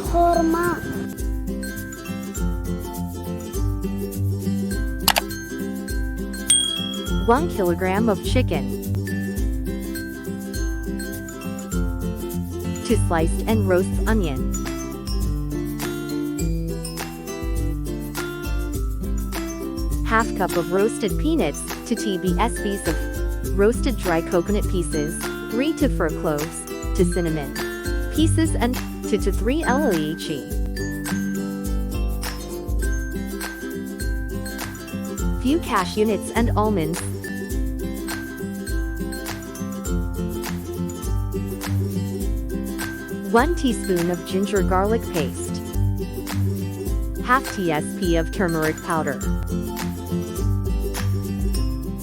khorma, 1 kilogram of chicken, 2 sliced and roast onion, 1/2 cup of roasted peanuts, 2 tablespoons of roasted dry coconut pieces, 3 to 4 cloves, 2 cinnamon pieces and 2 to 3 lychee. Few cashew nuts and almonds. One teaspoon of ginger garlic paste. 1/2 teaspoon of turmeric powder.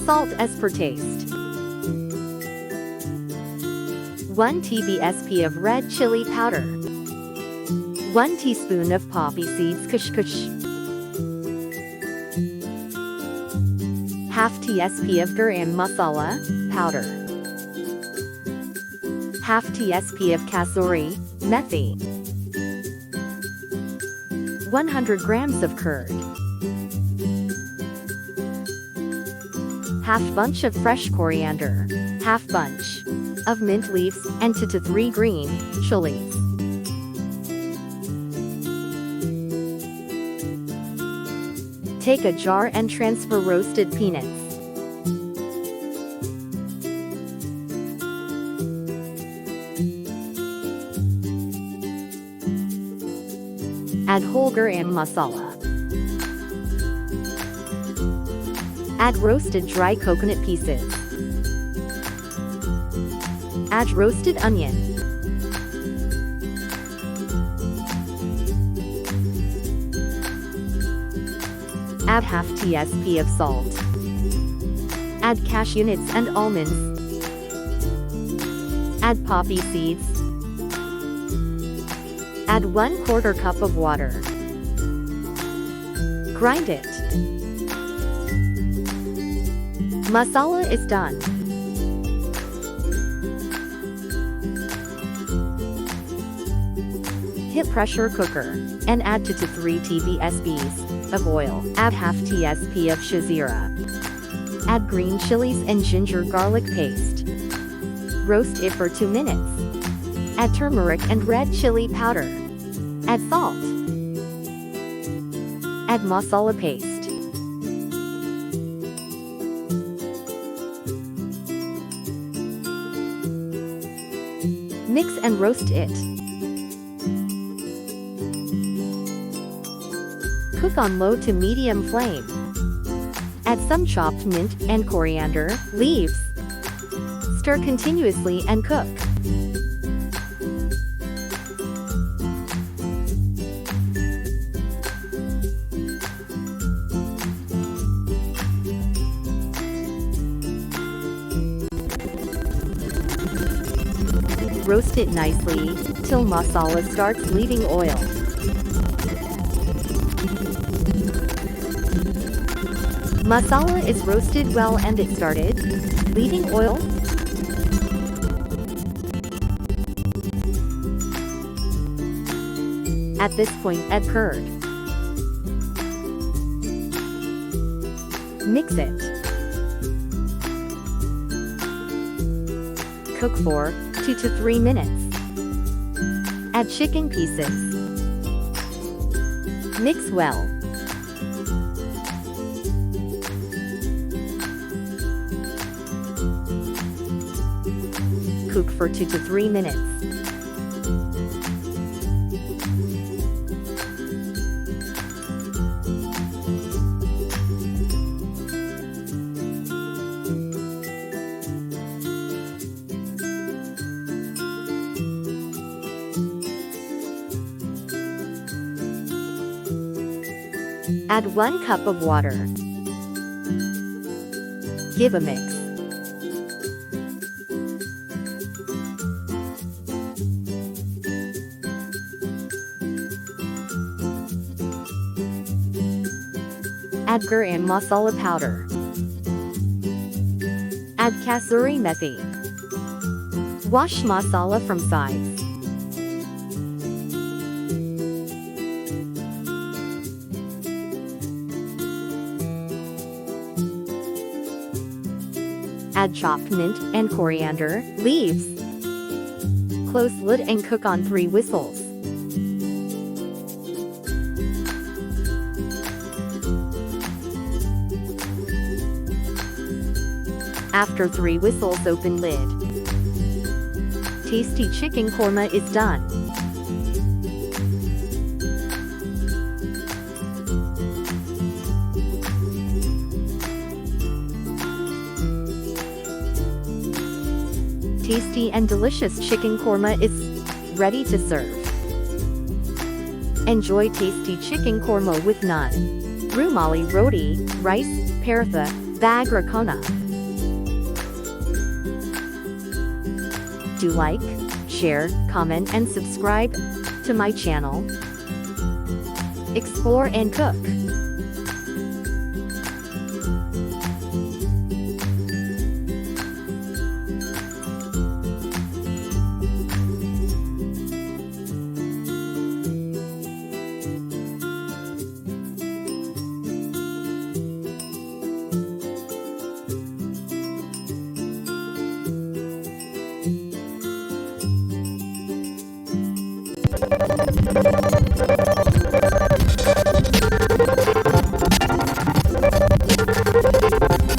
Salt as per taste. 1 tablespoon of red chili powder. 1 teaspoon of poppy seeds kush. 1/2 teaspoon of garam masala powder. 1/2 teaspoon of kasuri methi. 100 grams of curd. 1/2 bunch of fresh coriander. 1/2 bunch of mint leaves and 2 to 3 green chilies. Take a jar and transfer roasted peanuts. Add whole garam masala. Add roasted dry coconut pieces. Add roasted onion. Add 1/2 teaspoon of salt. Add cashew nuts and almonds. Add poppy seeds. Add 1/4 cup of water. Grind it. Masala is done. Hit pressure cooker and add 2 to 3 tablespoons of oil. Add 1/2 teaspoon of shazira. Add green chilies and ginger garlic paste. Roast it for 2 minutes. Add turmeric and red chili powder. Add salt. Add masala paste. Mix and roast it. Cook on low to medium flame. Add some chopped mint and coriander leaves. Stir continuously and cook. Roast it nicely till masala starts leaving oil. Masala is roasted well and it started leaving oil. At this point, add curd. Mix it. Cook for 2 to 3 minutes. Add chicken pieces. Mix well. Cook for 2 to 3 minutes. Add 1 cup of water. Give a mix. Add garam masala powder. Add kasuri methi. Wash masala from sides. Add chopped mint and coriander leaves. Close lid and cook on 3 whistles. After 3 whistles, open lid. Tasty chicken korma is done. Tasty and delicious chicken korma is ready to serve. Enjoy tasty chicken korma with naan, rumali roti, rice, paratha, bag rakona. Do like, share, comment and subscribe to my channel. Explore and cook.